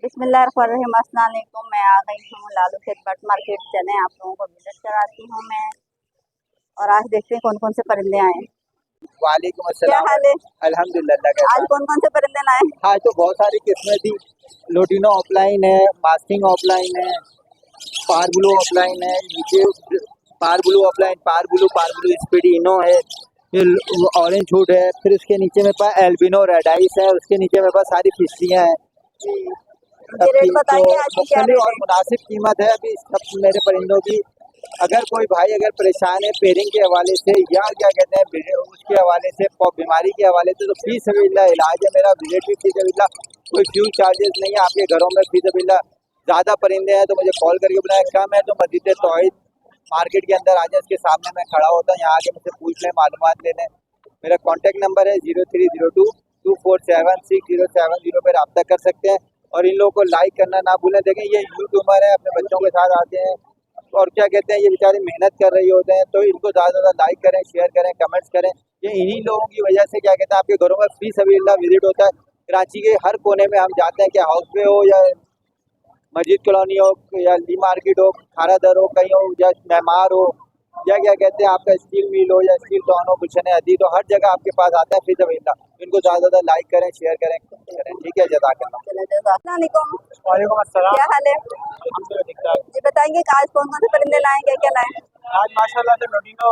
बिस्मिल्लाहिर्रहमानिर्रहीम। अस्सलाम वालेकुम। मैं आ गई हूँ लालू खेत बट मार्केट। चले आप लोगों को विजिट कराती हूँ मैं। और आज देखते हैं कौन कौन से परिंदे आए हैं। वालेकुम क्या अस्सलाम। हाल है? अल्हम्दुलिल्लाह। आज कौन कौन से परिंदे लाए हैं? हाँ, तो बहुत सारी किस्में थी। लोटिनो ऑफलाइन है, मास्टिंग ऑफलाइन है, पार ब्लू ऑफलाइन है, नीचे पार ब्लू ऑफलाइन, पार ब्लू स्पीडिनो है, फिर ऑरेंज हुड है, फिर उसके नीचे मेरे पास एल्बिनो रेड आइस है, उसके नीचे मेरे पास सारी फिशरियाँ हैं। ये रेट बताएंगे आज की क्या मुख्तलिफ रेट और है? मुनासिब कीमत है अभी सब मेरे परिंदों की। अगर कोई भाई अगर परेशान है पेयरिंग के हवाले से या क्या कहते हैं उसके हवाले से बीमारी के हवाले से, तो फी सबिल्लाह इलाज है मेरा। विजिट भी फी सबिल्लाह, कोई फ्यूल चार्जेस नहीं है। आपके घरों में फी सबिल्लाह ज़्यादा परिंदे हैं तो मुझे कॉल करके बुलाएं, कम है तो मस्जिद तौहीद मार्केट के अंदर आ जाए, इसके सामने मैं खड़ा होता हूँ, यहाँ आके मुझसे पूछ लें, मालूमात ले लें। मेरा कॉन्टैक्ट नंबर है 0302247607 पर रब्ता कर सकते हैं। और इन लोगों को लाइक करना ना भूलें। देखें ये यूट्यूबर है, अपने बच्चों के साथ आते हैं और क्या कहते हैं ये बेचारे मेहनत कर रही होते हैं, तो इनको ज़्यादा से ज़्यादा लाइक करें, शेयर करें, कमेंट्स करें। ये इन्हीं लोगों की वजह से क्या कहते हैं आपके घरों में फी सबिल्लाह विजिट होता है। कराची के हर कोने में हम जाते हैं, क्या हाउस पे हो या मस्जिद कॉलोनी हो या ली मार्केट हो, खारादर हो, कहीं हो या मेहमार हो या क्या कहते हैं आपका स्टील मिल हो या स्टील टाउन हो, गुलशन अदीद हो, हर जगह आपके पास आता है फी सबिल्लाह। इनको ज़्यादा से ज़्यादा लाइक करें, शेयर करें, ठीक है। जज़ाकल्लाह। अस्सलाम वालेकुम। वालेकुम अस्सलाम। क्या हाल है? अल्हम्दुलिल्लाह। जी बताएंगे कि आज कौन कौन से परिंदे लाए हैं, क्या क्या लाए हैं? आज माशाल्लाह से लोटिनो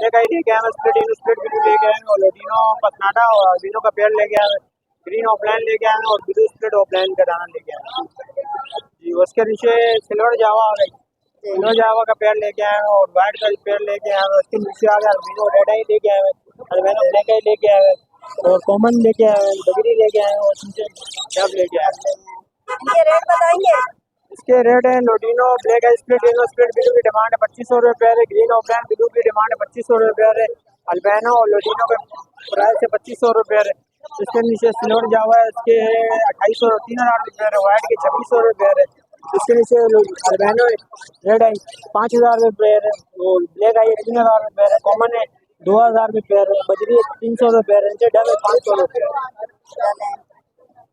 लेके आई लेके आए, स्प्लिट ब्लू लेके आए और लोटिनो पसनाटा और अल्बिनो का पेड़ लेके आए, ग्रीन ऑफलाइन लेके आए और ब्लू स्प्लिट ऑफलाइन का दाना लेके आए जी। उसके नीचे सिल्वर जावा आ गई, सिल्वर जावा का पेड़ लेके आए और वाइट का पेड़ लेके आए। उसके नीचे आ गया अल्बिनो रेड आई लेके आए, अल्बिनो ब्लैक आई लेके आए और कॉमन लेके आए, बगरी लेके आए और नीचे डब लेके आए। इनके रेट बताएंगे? इसके रेट है लोटिनो ब्लैक आई स्प्लिट येलो स्प्लिट ब्लू की डिमांड है 2500 रुपये है, ग्रीन ऑफलाइन ब्लू की डिमांड है 2500 रुपये है, अल्बिनो और लोटिनो का प्राइस है 2500 रुपये है। इसके नीचे सिल्वर जावा है, इसके 2800 3000 रुपये है, वाइट के 2600 रुपये है। इसके नीचे अल्बिनो रेड आई 5000 रुपये है और ब्लैक आई 3000 रुपये है, कॉमन है 2000 रुपये है, बजरी 300 रुपये है, नीचे डब है 500 रुपये है।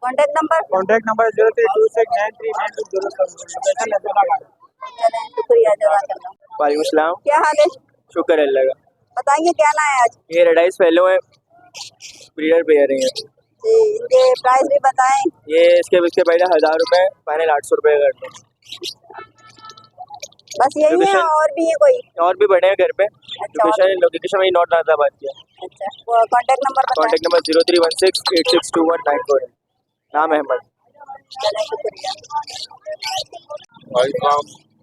Contact number? Contact number 0326939207। चलें, शुक्रिया, जज़ाकल्लाह। वालेकुम अस्सलाम। क्या हाल है? शुक्र है अल्लाह का। बताएंगे क्या लाए हैं आज? ये रेड आइस फेलो है, ब्रीडर पेयर है। जी, इनके प्राइस भी बताएं। ये इसके पहले 1000 रुपये, फाइनल 800 रुपये करते हैं। बस यही है लोकेशन और भी है कोई? और भी बड़े हैं घर पे। अच्छा, लोकेशन वही नॉट नाज़ाबाद की है। अच्छा, कॉन्टेक्ट नंबर बताएं। कॉन्टैक्ट नंबर 0316862194 है। नाम अहमद। चलें, शुक्रिया। भाई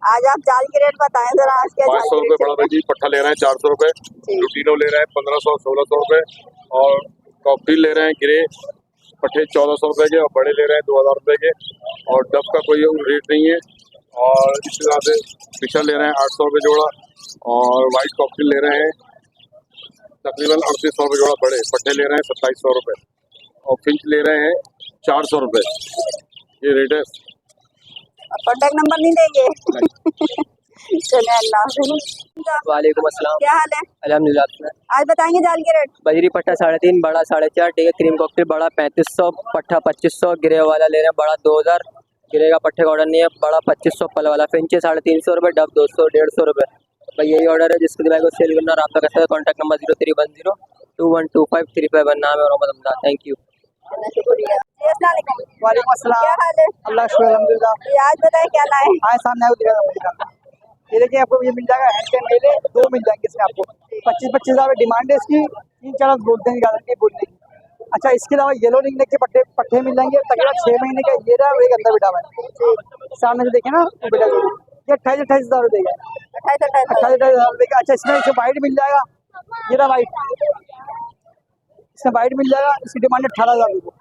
आज आप जाल की रेट बताएं जरा, आज क्या जाल 500 की रुपये रेट बड़ा चल रहा भाई, पट्ठा ले रहे हैं 400 रुपये, जी। लुटीनो ले रहे हैं 1500-1600 रुपये और कॉकटेल ले रहे हैं ग्रे पट्ठे 1400 रुपये के और बड़े ले रहे हैं 2000 रुपये के और डब का कोई रेट नहीं है। और इस तरह से फिशर ले रहे हैं 800 रुपये जोड़ा और वाइट कॉकटेल ले रहे हैं तकरीबन 3800 रुपये जोड़ा, बड़े पट्ठे ले रहे हैं 2700 रुपये और फिंच ले रहे हैं 400 रुपये। ये रेट है। कॉन्टेक्ट नंबर नहीं देंगे? चले, अल्लाह हाफ़िज़। वालेकुम अस्सलाम। क्या हाल है? अल्हम्दुलिल्लाह। आज बताएंगे जाल की रेट। बजरी पट्टा 3.5, बड़ा 4.5, ठीक है। क्रीम कॉकटेल बड़ा 3500, पट्ठा 2500, ग्रे वाला ले रहे हैं बड़ा 2000, ग्रे का पट्टे का ऑर्डर नहीं है, बड़ा 2500, पल वाला फिंचे 350 रुपये, डब 200 150 रुपये। भाई यही ऑर्डर है, जिसके भाई को सेल करना रब्ता कर सकते हैं। कॉन्टैक्ट नंबर 0310212535 नाम है मोहम्मद हमदा। Thank you. शुक्रिया। जी, अस्सलाम वालेकुम। वालेकुम अस्सलाम। क्या हाल है? अल्लाह शुक्र अल्हम्दुलिल्लाह। जी, आज बताएं क्या लाए? हाँ सामने आपको दिखा, ये देखिए आपको ये मिल जाएगा हैंड के मेले 2 मिल जाएंगे इसमें आपको 25-25 हज़ार डिमांड है इसकी। 3-4 बोलते हैं गारंटी बोलने की। अच्छा, इसके अलावा येलो रिंग नेक के पट्ठे मिल जाएंगे तकरीबन 6 महीने का, ये रहा एक अंदर बेटा है सामने से देखे ना वो बेटा, ये 28-28 हज़ार रुपये का, 28-28 हज़ार रुपये का। अच्छा, इसमें वाइट मिल जाएगा, ये रहा वाइट, इसमें वाइट मिल जाएगा, इसकी डिमांड है 18,000 रुपये।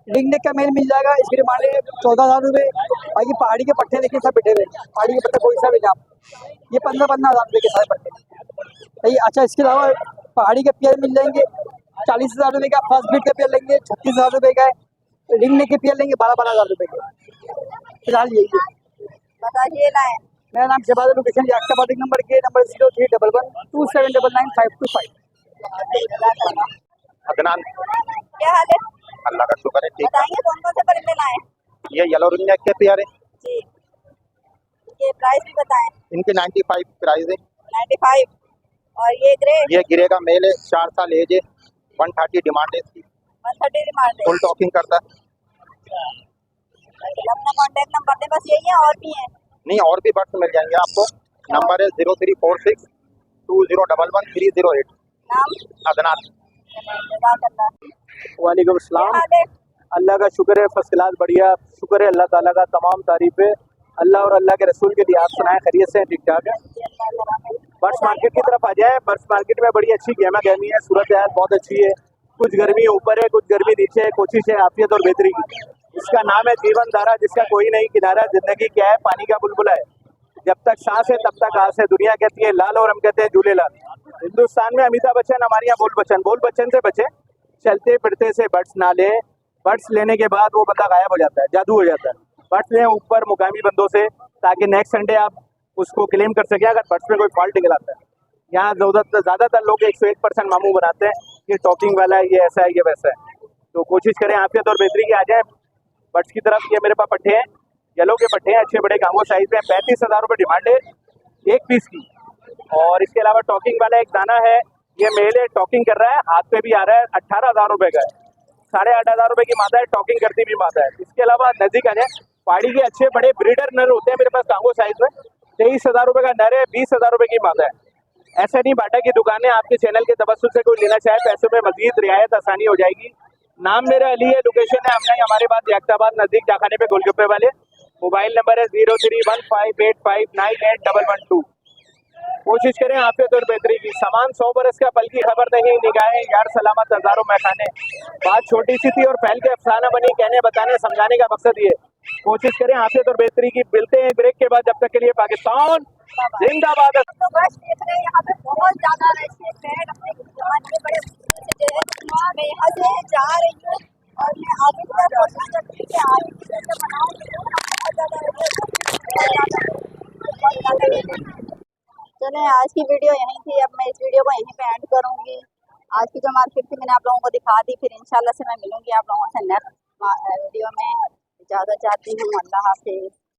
रिंग नेक का मेल मिल जाएगा, इसकी डिमांड है 14,000 रुपये। बाकी पहाड़ी के पट्टे देखिए सब बैठे हुए, पहाड़ी के पट्टे कोई सा भी नाम, ये 15-15 हज़ार रुपये के सारे पट्टे सही। अच्छा, इसके अलावा पहाड़ी के पेयर मिल जाएंगे 40,000 रुपये का, फर्स्ट बीट का पेयर लेंगे 36,000 रुपये का है, रिंग नेक के पेयर लेंगे 12-12 हज़ार रुपये के। फिलहाल यही है। बताइए लाए। मेरा नाम शहबाज, लोकेशन याक्ताबाद, नंबर 03119525। अदनान। क्या हाल है? अल्लाह का शुक्र है, ठीक है। बताएंगे कौन कौन से परिंदे लाए? ये येलो रिंग नेक के पेयर है, जी, ये प्राइस भी बताएं। इनकी 95 प्राइस है। 95। और ये ग्रे ये गिरे का मेल है, 4 साल एज है, 130 डिमांड है इसकी, 130 डिमांड है। फुल टॉकिंग करता है। अपना कॉन्टेक्ट नंबर दे, बस यही है और भी है? नहीं, और भी बर्ड्स मिल जाएंगे आपको। नंबर है 0346 2011 308। नाम? अदनान। जज़ाकल्लाह। वालेकुम क्या सलाम। हाल है? अल्लाह का शुक्र है, फर्स्ट क्लास बढ़िया। शुक्र है अल्लाह ताला का, तमाम तारीफ है अल्लाह और अल्लाह के रसूल के लिए। आप सुनाए खैरियत से हैं? ठीक ठाक है। बर्ड्स मार्केट की तरफ आ जाए। बर्ड्स मार्केट में बड़ी अच्छी गहमा गहमी है, सूरत हाल बहुत अच्छी है। कुछ गर्मी ऊपर है, कुछ गर्मी नीचे है। कोशिश है आफियत और बेहतरी की। इसका नाम है जीवन धारा, जिसका कोई नहीं किनारा। जिंदगी क्या है, पानी का बुलबुला है। जब तक सांस है तब तक आस है। दुनिया कहती है लाल और हम कहते हैं झूलेलाल। हिंदुस्तान में अमिताभ बच्चन, हमारे यहाँ बोल बच्चन से बचे। चलते फिरते से बर्ड्स ना ले, बर्ड्स लेने के बाद वो बंदा गायब हो जाता है, जादू हो जाता है। बर्ड्स लें ऊपर मुकामी बंदों से, ताकि नेक्स्ट संडे आप उसको क्लेम कर सकें अगर बर्ड्स में कोई फॉल्ट निकलाता है। यहाँ ज़्यादातर लोग 101% मामू बनाते हैं, ये टॉकिंग वाला है, ये ऐसा है, ये वैसा है। तो कोशिश करें आफियत और बेहतरी की आ जाए बर्ड्स की तरफ। ये मेरे पास पट्टे हैं, येलो के पट्टे हैं, अच्छे बड़े कांगो साइज में। 35,000 रुपये डिमांड है एक पीस की। और इसके अलावा टॉकिंग वाला एक दाना है, ये मेल है, टॉकिंग कर रहा है, हाथ पे भी आ रहा है, 18,000 रुपये का है। 8,500 रुपये की मादा है, टॉकिंग करती भी मादा है। इसके अलावा नजदीक आ जाए, पहाड़ी के अच्छे बड़े ब्रीडर नर होते हैं मेरे पास कांगो साइज में। 23,000 रुपये का नर है, 20,000 रुपये की मादा है। ऐसे नहीं बाटा की दुकानें आपके चैनल के तवज्जुह से कोई लेना चाहे, पैसों में मजीद रियायत आसानी हो जाएगी। नाम मेरा अली है, लोकेशन है हमने हमारे पास याक्ताबाद नजदीक जाखाने पे गोलगप्पे वाले। मोबाइल नंबर है 0315859112। कोशिश करें आफियत और बेहतरी की। सामान 100 बरस का, पल की खबर नहीं, निगाहें यार सलामत हजारों महखाने। बात छोटी सी थी और फैल के अफसाना बनी, कहने बताने समझाने का मकसद ये। कोशिश करें आफियत और बेहतरी की। मिलते हैं ब्रेक के बाद, जब तक के लिए पाकिस्तान जिंदाबाद। तो बस देख रहे हैं यहाँ पे बहुत ज्यादा रश है। बैग अपने दुकान में बड़े मुश्किल से जो है मैं यहाँ से जा रही हूँ और मैं आगे की तरफ कोशिश करती हूँ कि आगे की तरफ बनाऊँ। चलें, आज की वीडियो यहीं थी। अब मैं इस वीडियो को यहीं पे एंड करूँगी। आज की जो मार्केट थी मैंने आप लोगों को दिखा दी। फिर इंशाल्लाह से मैं मिलूंगी आप लोगों से नेक्स्ट वीडियो में। इजाज़त चाहती हूँ। अल्लाह हाफिज़।